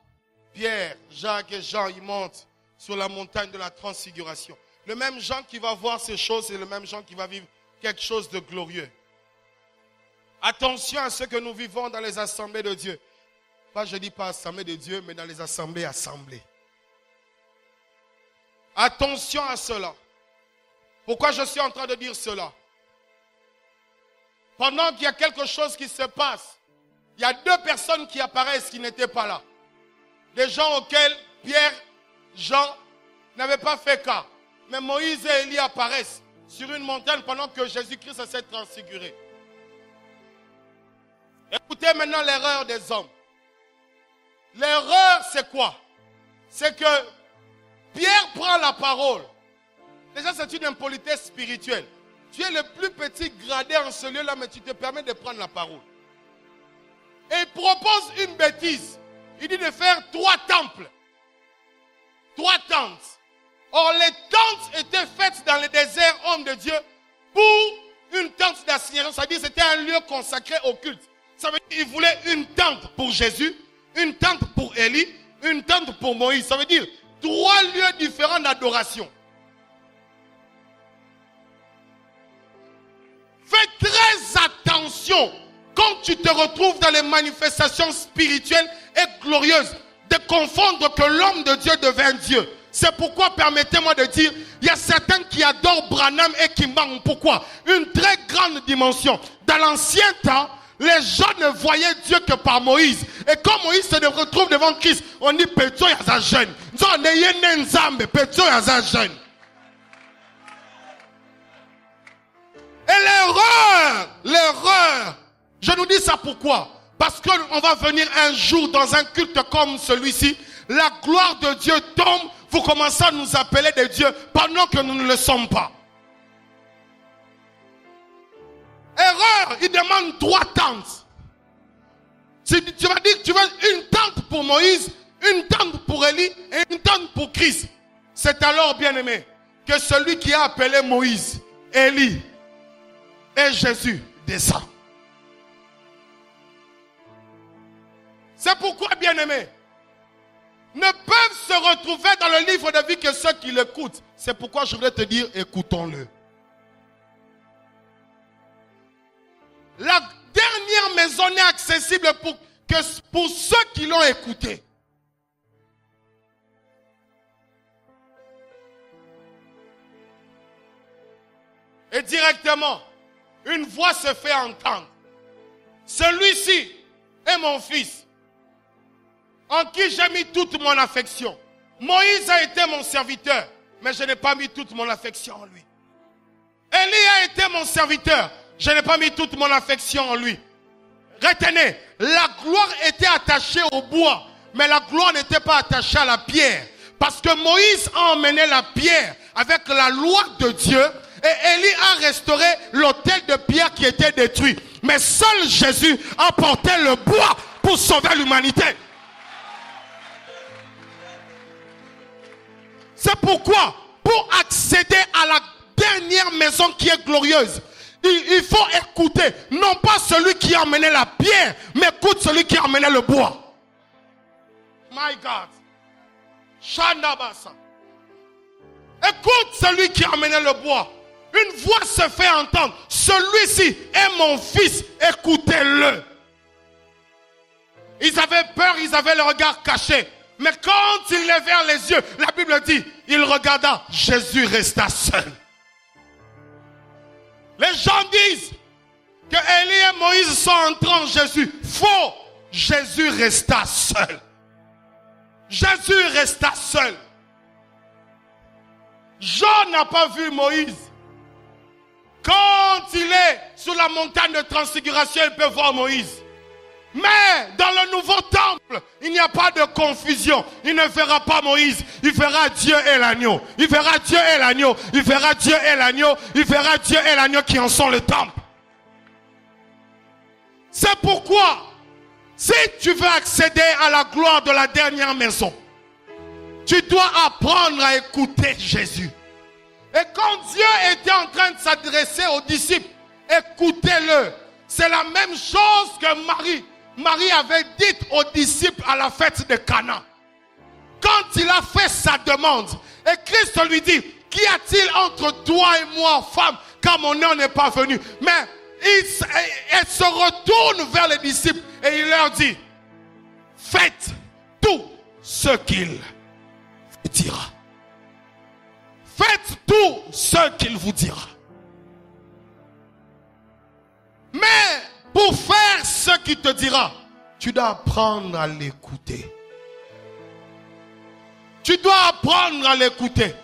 Pierre, Jacques et Jean. Ils montent sur la montagne de la transfiguration. Le même Jean qui va voir ces choses, c'est le même Jean qui va vivre quelque chose de glorieux. Attention à ce que nous vivons dans les assemblées de Dieu. Je ne dis pas assemblée de Dieu, mais dans les assemblées. Attention à cela. Pourquoi je suis en train de dire cela? Pendant qu'il y a quelque chose qui se passe, il y a deux personnes qui apparaissent qui n'étaient pas là. Des gens auxquels Pierre, Jean n'avaient pas fait cas. Mais Moïse et Élie apparaissent sur une montagne pendant que Jésus-Christ s'est transfiguré. Écoutez maintenant l'erreur des hommes. L'erreur, c'est quoi? C'est que Pierre prend la parole. Déjà, c'est une impolitesse spirituelle. Tu es le plus petit gradé en ce lieu-là, mais tu te permets de prendre la parole. Et il propose une bêtise. Il dit de faire 3 temples. 3 tentes. Or, les tentes étaient faites dans le désert, homme de Dieu, pour une tente d'assignation. C'est-à-dire que c'était un lieu consacré au culte. Ça veut dire qu'il voulait une tente pour Jésus, une tente pour Élie, une tente pour Moïse. Ça veut dire 3 lieux différents d'adoration. Fais très attention quand tu te retrouves dans les manifestations spirituelles et glorieuses de confondre que l'homme de Dieu devint Dieu. C'est pourquoi, permettez-moi de dire, il y a certains qui adorent Branham et qui manquent. Pourquoi? Une très grande dimension. Dans l'ancien temps, les gens ne voyaient Dieu que par Moïse. Et quand Moïse se retrouve devant Christ, on dit, Petro yaza jeune. Petro yaza jeune. Et l'erreur, je nous dis ça pourquoi? Parce qu'on va venir un jour dans un culte comme celui-ci, la gloire de Dieu tombe, vous commencez à nous appeler des dieux pendant que nous ne le sommes pas. Erreur, il demande 3 tentes. Tu vas dire que tu veux une tente pour Moïse, une tente pour Élie et une tente pour Christ. C'est alors, bien aimé, que celui qui a appelé Moïse, Élie et Jésus descend. C'est pourquoi, bien aimé, ne peuvent se retrouver dans le livre de vie que ceux qui l'écoutent. C'est pourquoi je voudrais te dire, écoutons-le. La dernière maison n'est accessible pour ceux qui l'ont écouté. Et directement, une voix se fait entendre. Celui-ci est mon fils, en qui j'ai mis toute mon affection. Moïse a été mon serviteur, mais je n'ai pas mis toute mon affection en lui. Élie a été mon serviteur, je n'ai pas mis toute mon affection en lui. Retenez, la gloire était attachée au bois, mais la gloire n'était pas attachée à la pierre. Parce que Moïse a emmené la pierre avec la loi de Dieu, et Élie a restauré l'autel de pierre qui était détruit. Mais seul Jésus a porté le bois pour sauver l'humanité. C'est pourquoi, pour accéder à la dernière maison qui est glorieuse, il faut écouter, non pas celui qui a emmené la pierre, mais écoute celui qui a emmené le bois. My God. Shandabasa. Écoute celui qui a emmené le bois. Une voix se fait entendre. Celui-ci est mon fils, écoutez-le. Ils avaient peur, ils avaient le regard caché. Mais quand ils levèrent les yeux, la Bible dit, il regarda, Jésus resta seul. Les gens disent que Élie et Moïse sont entrés en Jésus. Faux. Jésus resta seul. Jésus resta seul. Jean n'a pas vu Moïse. Quand il est sur la montagne de transfiguration, il peut voir Moïse. Mais dans le nouveau temple, il n'y a pas de confusion. Il ne verra pas Moïse. Il verra Dieu et l'agneau. Il verra Dieu et l'agneau. Il verra Dieu et l'agneau. Il verra Dieu et l'agneau qui en sont le temple. C'est pourquoi, si tu veux accéder à la gloire de la dernière maison, tu dois apprendre à écouter Jésus. Et quand Dieu était en train de s'adresser aux disciples, écoutez-le. C'est la même chose que Marie avait dit aux disciples à la fête de Cana. Quand il a fait sa demande, et Christ lui dit, qu'y a-t-il entre toi et moi, femme, car mon heure n'est pas venue. Mais elle se retourne vers les disciples et il leur dit, faites tout ce qu'il vous dira. Faites tout ce qu'il vous dira. Mais pour faire ce qu'il te dira, tu dois apprendre à l'écouter. Tu dois apprendre à l'écouter.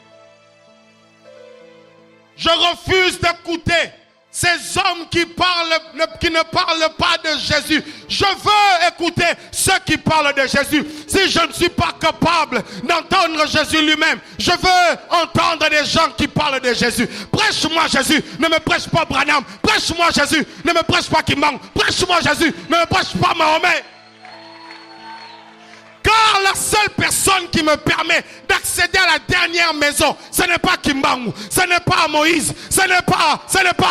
Je refuse d'écouter ces hommes qui ne parlent pas de Jésus. Je veux écouter ceux qui parlent de Jésus. Si je ne suis pas capable d'entendre Jésus lui-même, je veux entendre des gens qui parlent de Jésus. Prêche-moi Jésus, ne me prêche pas Branham. Prêche-moi Jésus, ne me prêche pas Kimang. Prêche-moi Jésus, ne me prêche pas Mahomet. Car la seule personne qui me permet d'accéder à la dernière maison, ce n'est pas Kimbangu, ce n'est pas Moïse, ce n'est pas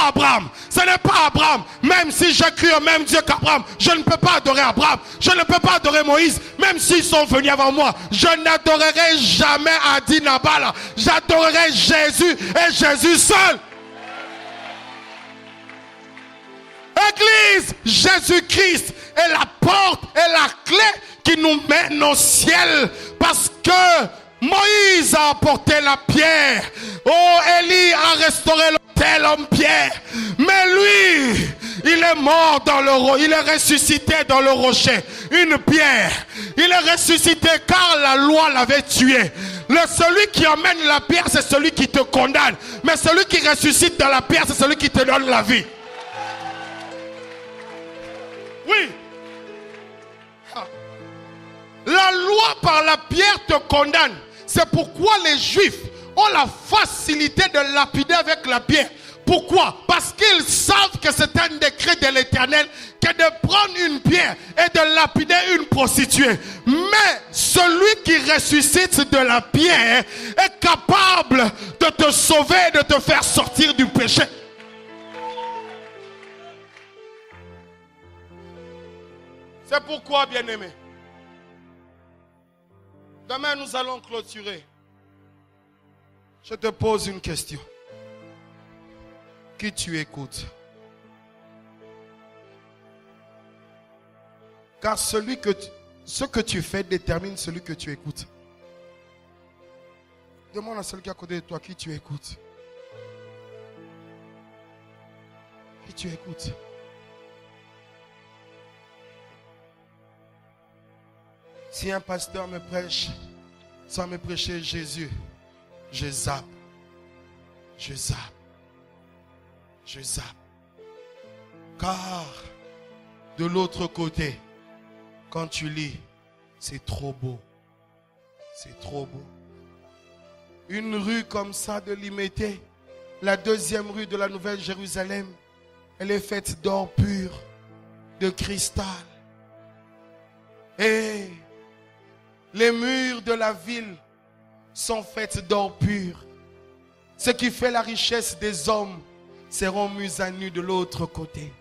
Abraham, ce n'est pas Abraham. Même si je crie au même Dieu qu'Abraham, je ne peux pas adorer Abraham, je ne peux pas adorer Moïse, même s'ils sont venus avant moi. Je n'adorerai jamais Adi Nabala, j'adorerai Jésus et Jésus seul. Église, Jésus-Christ est la porte et la clé qui nous mène au ciel, parce que Moïse a apporté la pierre. Oh, Élie a restauré l'autel en pierre. Mais lui, il est mort dans le rocher. Il est ressuscité dans le rocher. Une pierre. Il est ressuscité car la loi l'avait tué. Celui qui emmène la pierre, c'est celui qui te condamne. Mais celui qui ressuscite dans la pierre, c'est celui qui te donne la vie. Oui. La loi par la pierre te condamne. C'est pourquoi les Juifs ont la facilité de lapider avec la pierre. Pourquoi? Parce qu'ils savent que c'est un décret de l'Éternel que de prendre une pierre et de lapider une prostituée. Mais celui qui ressuscite de la pierre est capable de te sauver et de te faire sortir du péché. C'est pourquoi, bien-aimé, demain nous allons clôturer. Je te pose une question. Qui tu écoutes? Car ce que tu fais détermine celui que tu écoutes. Demande à celui qui est à côté de toi qui tu écoutes. Qui tu écoutes? Si un pasteur me prêche sans me prêcher Jésus, je zappe. Je zappe. Je zappe. Car de l'autre côté, quand tu lis, c'est trop beau. C'est trop beau. Une rue comme ça de Limété, la deuxième rue de la Nouvelle-Jérusalem, elle est faite d'or pur, de cristal. Et les murs de la ville sont faits d'or pur. Ce qui fait la richesse des hommes seront mis à nu de l'autre côté.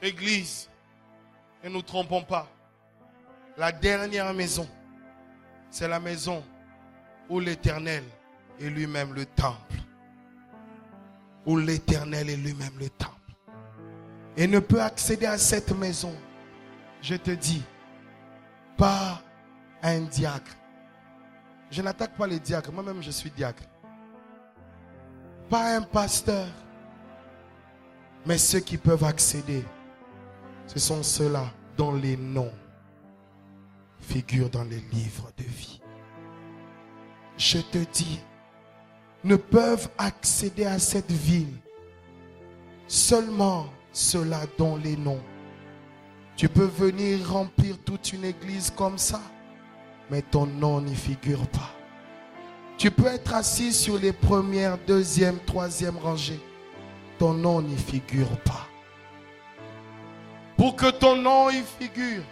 Église, ne nous trompons pas. La dernière maison, c'est la maison où l'Éternel est lui-même le temple. Où l'Éternel est lui-même le temple. Et ne peut accéder à cette maison, je te dis, pas un diacre. Je n'attaque pas les diacres, moi-même je suis diacre. Pas un pasteur. Mais ceux qui peuvent accéder, ce sont ceux-là dont les noms figurent dans les livres de vie. Je te dis, ne peuvent accéder à cette ville seulement ceux-là dont les noms. Tu peux venir remplir toute une église comme ça, mais ton nom n'y figure pas. Tu peux être assis sur les premières, deuxième, troisième rangées. Ton nom n'y figure pas. Pour que ton nom y figure,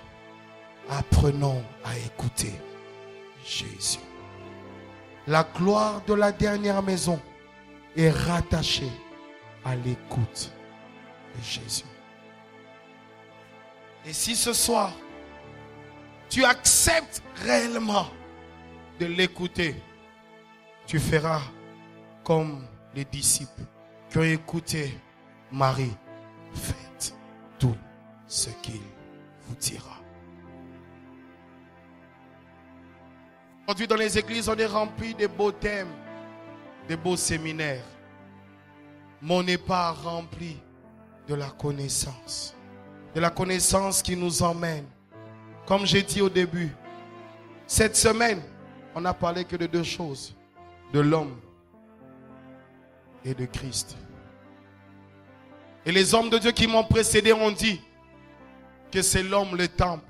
apprenons à écouter Jésus. La gloire de la dernière maison est rattachée à l'écoute de Jésus. Et si ce soir, tu acceptes réellement de l'écouter, tu feras comme les disciples qui ont écouté Marie. Faites tout ce qu'il vous dira. Aujourd'hui, dans les églises, on est rempli de beaux thèmes, de beaux séminaires. Mais on n'est pas rempli de la connaissance. De la connaissance qui nous emmène. Comme j'ai dit au début, cette semaine, on n'a parlé que de deux choses. De l'homme et de Christ. Et les hommes de Dieu qui m'ont précédé ont dit que c'est l'homme le temple.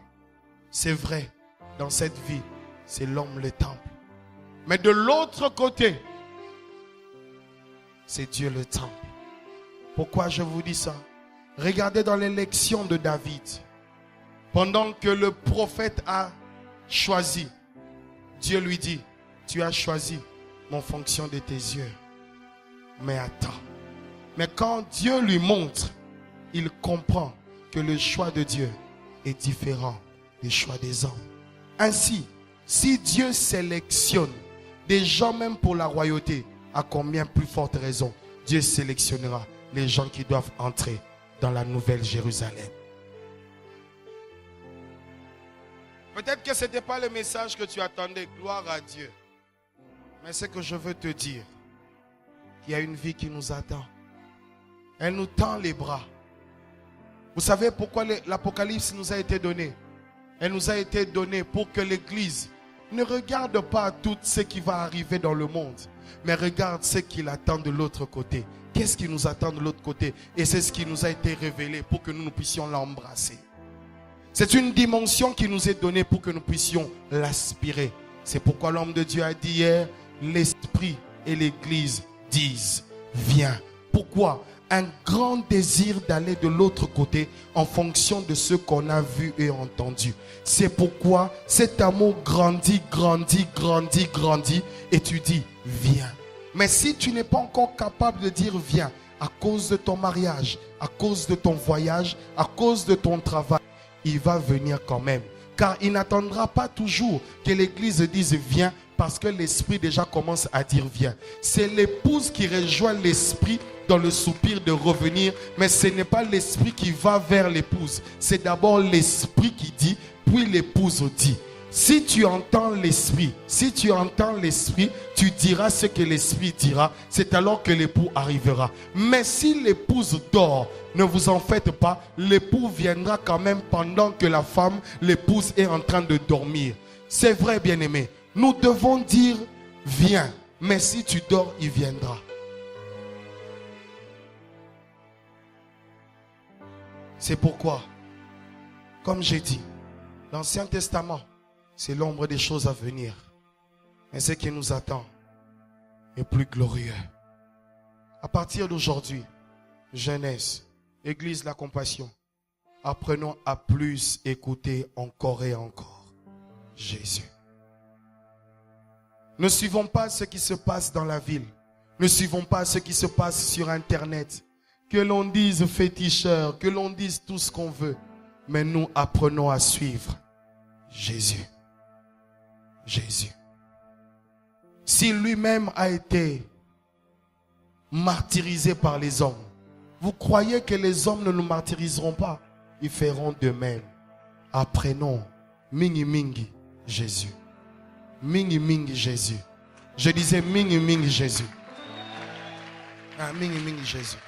C'est vrai, dans cette vie, c'est l'homme le temple. Mais de l'autre côté, c'est Dieu le temple. Pourquoi je vous dis ça? Regardez dans l'élection de David. Pendant que le prophète a choisi, Dieu lui dit, tu as choisi mon fonction de tes yeux. Mais attends. Mais quand Dieu lui montre, il comprend que le choix de Dieu est différent du choix des hommes. Ainsi, si Dieu sélectionne des gens même pour la royauté, à combien plus forte raison Dieu sélectionnera les gens qui doivent entrer dans la nouvelle Jérusalem. Peut-être que ce n'était pas le message que tu attendais. Gloire à Dieu. Mais ce que je veux te dire, qu'il y a une vie qui nous attend. Elle nous tend les bras. Vous savez pourquoi l'Apocalypse nous a été donné? Elle nous a été donnée pour que l'Église ne regarde pas tout ce qui va arriver dans le monde, mais regarde ce qui l'attend de l'autre côté. Qu'est-ce qui nous attend de l'autre côté? Et c'est ce qui nous a été révélé pour que nous puissions l'embrasser. C'est une dimension qui nous est donnée pour que nous puissions l'aspirer. C'est pourquoi l'homme de Dieu a dit hier, l'Esprit et l'Église disent, viens. Pourquoi? Un grand désir d'aller de l'autre côté en fonction de ce qu'on a vu et entendu. C'est pourquoi cet amour grandit, grandit, grandit, grandit et tu dis, viens. Mais si tu n'es pas encore capable de dire viens, à cause de ton mariage, à cause de ton voyage, à cause de ton travail, il va venir quand même. Car il n'attendra pas toujours que l'Église dise viens, parce que l'Esprit déjà commence à dire viens. C'est l'épouse qui rejoint l'Esprit dans le soupir de revenir, mais ce n'est pas l'Esprit qui va vers l'épouse. C'est d'abord l'Esprit qui dit, puis l'épouse dit. Si tu entends l'Esprit, tu diras ce que l'Esprit dira. C'est alors que l'époux arrivera. Mais si l'épouse dort, ne vous en faites pas. L'époux viendra quand même pendant que la femme, l'épouse, est en train de dormir. C'est vrai, bien-aimé. Nous devons dire, viens. Mais si tu dors, il viendra. C'est pourquoi, comme j'ai dit, l'Ancien Testament, c'est l'ombre des choses à venir. Mais ce qui nous attend est plus glorieux. À partir d'aujourd'hui, jeunesse, Église La Compassion, apprenons à plus écouter encore et encore Jésus. Ne suivons pas ce qui se passe dans la ville. Ne suivons pas ce qui se passe sur Internet. Que l'on dise féticheur, que l'on dise tout ce qu'on veut. Mais nous apprenons à suivre Jésus. Jésus. S'il lui-même a été martyrisé par les hommes, vous croyez que les hommes ne nous martyriseront pas? Ils feront de même. Apprenons mingi mingi Jésus. Mingi mingi Jésus. Je disais mingi mingi Jésus. Ah, mingi mingi Jésus.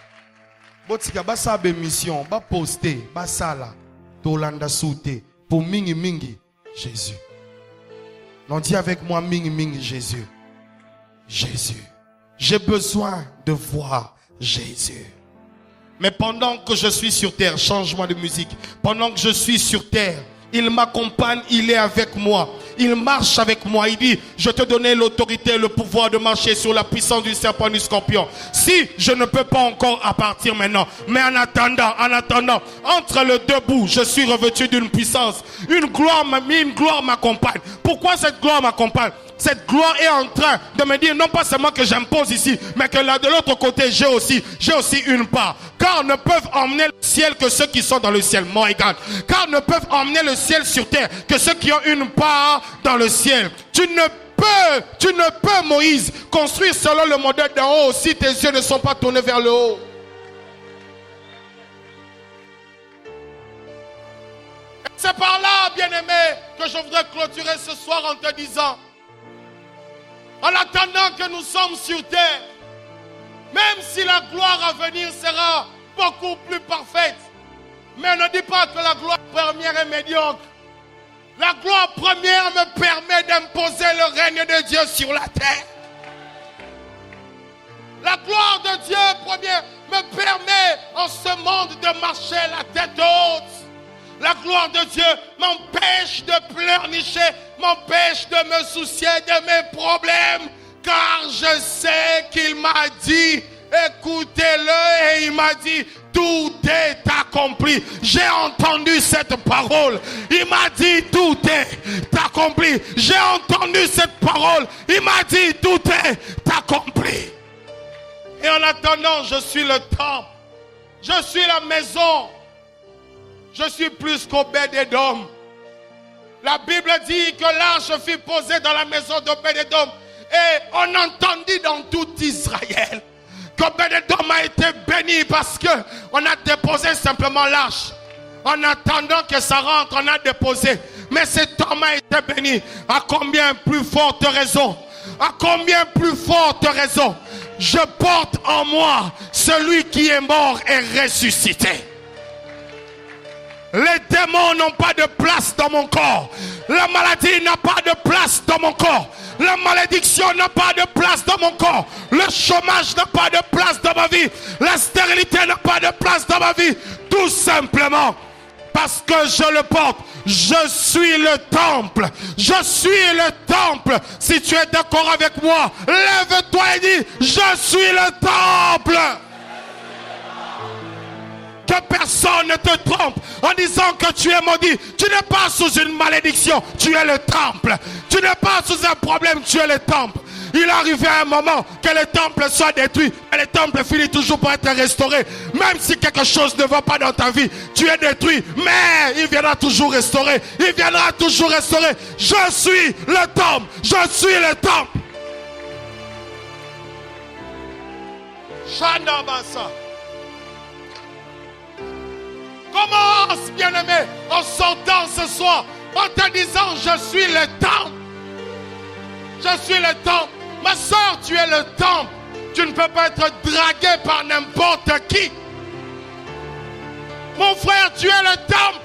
Botika basa be mission, ba poster, ba sala, tolanda souté pour mingi mingi Jésus. Non, dis avec moi mingi mingi Jésus. Jésus. J'ai besoin de voir Jésus. Mais pendant que je suis sur terre, change-moi de musique. Pendant que je suis sur terre, il m'accompagne, il est avec moi. Il marche avec moi. Il dit, je te donnais l'autorité et le pouvoir de marcher sur la puissance du serpent et du scorpion. Si je ne peux pas encore à partir maintenant, mais en attendant, entre le deux bouts, je suis revêtu d'une puissance. Une gloire m'accompagne. Pourquoi cette gloire m'accompagne? Cette gloire est en train de me dire non pas seulement que j'impose ici, mais que là de l'autre côté j'ai aussi une part. Car ne peuvent emmener le ciel que ceux qui sont dans le ciel. Mon égal. Car ne peuvent emmener le ciel sur terre que ceux qui ont une part dans le ciel. Tu ne peux, Moïse, construire selon le modèle d'en haut si tes yeux ne sont pas tournés vers le haut. C'est par là, bien-aimé, que je voudrais clôturer ce soir en te disant, en attendant que nous sommes sur terre, même si la gloire à venir sera beaucoup plus parfaite, mais ne dis pas que la gloire première est médiocre. La gloire première me permet d'imposer le règne de Dieu sur la terre. La gloire de Dieu première me permet en ce monde de marcher la tête haute. La gloire de Dieu m'empêche de pleurnicher, m'empêche de me soucier de mes problèmes, car je sais qu'il m'a dit, écoutez-le, et il m'a dit, tout est accompli. J'ai entendu cette parole. Il m'a dit, tout est accompli. J'ai entendu cette parole. Il m'a dit, tout est accompli. Et en attendant, je suis le temple. Je suis la maison. Je suis plus qu'Obed-Édom. La Bible dit que l'arche fut posée dans la maison d'Obed-Édom. Et on entendit dans tout Israël qu'Obed-Édom a été béni parce qu'on a déposé simplement l'arche. En attendant que ça rentre, on a déposé. mais cet homme a été béni. À combien plus forte raison, à combien plus forte raison, je porte en moi celui qui est mort et ressuscité. Les démons n'ont pas de place dans mon corps. La maladie n'a pas de place dans mon corps. La malédiction n'a pas de place dans mon corps. Le chômage n'a pas de place dans ma vie. La stérilité n'a pas de place dans ma vie. Tout simplement parce que je le porte. Je suis le temple. Je suis le temple. Si tu es d'accord avec moi, lève-toi et dis, je suis le temple. Que personne ne te trompe en disant que tu es maudit. Tu n'es pas sous une malédiction, tu es le temple. Tu n'es pas sous un problème, tu es le temple. Il arrive à un moment que le temple soit détruit et le temple finit toujours par être restauré. Même si quelque chose ne va pas dans ta vie, tu es détruit, mais il viendra toujours restaurer. Il viendra toujours restaurer. Je suis le temple. Je suis le temple. Shandabasa. Commence, bien-aimé, en sortant ce soir, en te disant, je suis le temple. Je suis le temple. Ma soeur, tu es le temple. Tu ne peux pas être dragué par n'importe qui. Mon frère, tu es le temple.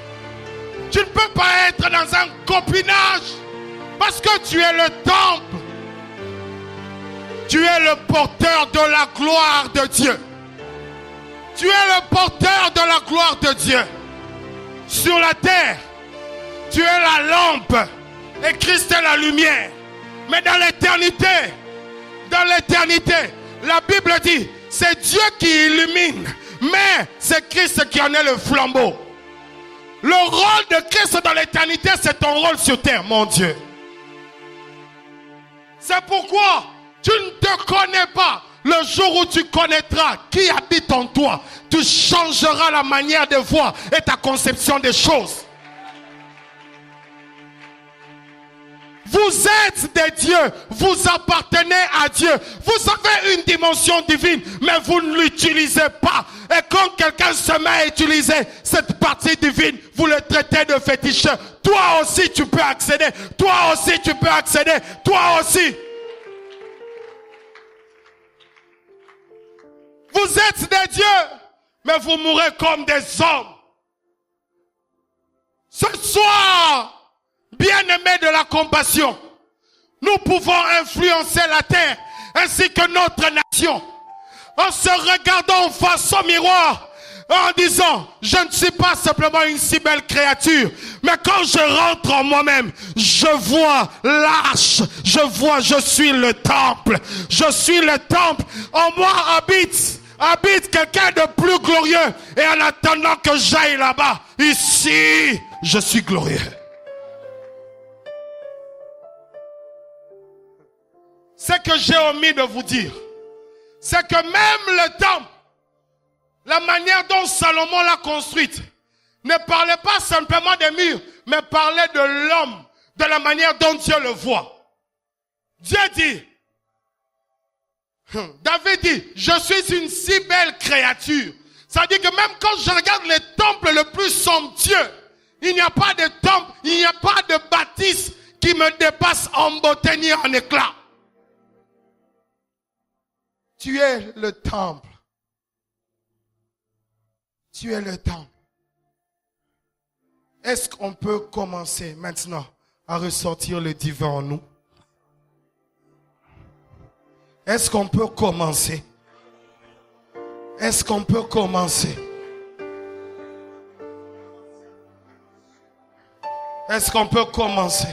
Tu ne peux pas être dans un copinage parce que tu es le temple. Tu es le porteur de la gloire de Dieu. Tu es le porteur de la gloire de Dieu. Sur la terre, tu es la lampe et Christ est la lumière. Mais dans l'éternité, la Bible dit, c'est Dieu qui illumine, mais c'est Christ qui en est le flambeau. Le rôle de Christ dans l'éternité, c'est ton rôle sur terre, mon Dieu. C'est pourquoi tu ne te connais pas. Le jour où tu connaîtras qui habite en toi, tu changeras la manière de voir et ta conception des choses. Vous êtes des dieux, vous appartenez à Dieu. Vous avez une dimension divine, mais vous ne l'utilisez pas. Et quand quelqu'un se met à utiliser cette partie divine, vous le traitez de féticheur. Toi aussi tu peux accéder, toi aussi tu peux accéder, toi aussi. Vous êtes des dieux, mais vous mourrez comme des hommes. Ce soir, bien-aimés de la compassion, nous pouvons influencer la terre ainsi que notre nation en se regardant face au miroir, en disant, je ne suis pas simplement une si belle créature, mais quand je rentre en moi-même, je vois l'arche, je suis le temple, je suis le temple, en moi habite quelqu'un de plus glorieux. Et en attendant que j'aille là-bas, ici, je suis glorieux. Ce que j'ai omis de vous dire, c'est que même le temple, la manière dont Salomon l'a construite, ne parlait pas simplement des murs, mais parlait de l'homme, de la manière dont Dieu le voit. Dieu dit, David dit, je suis une si belle créature. Ça veut dire que même quand je regarde les temples le plus somptueux, il n'y a pas de temple, il n'y a pas de bâtisse qui me dépasse en beauté ni en éclat. Tu es le temple. Tu es le temple. Est-ce qu'on peut commencer maintenant à ressortir le divin en nous? Est-ce qu'on peut commencer? Est-ce qu'on peut commencer? Est-ce qu'on peut commencer?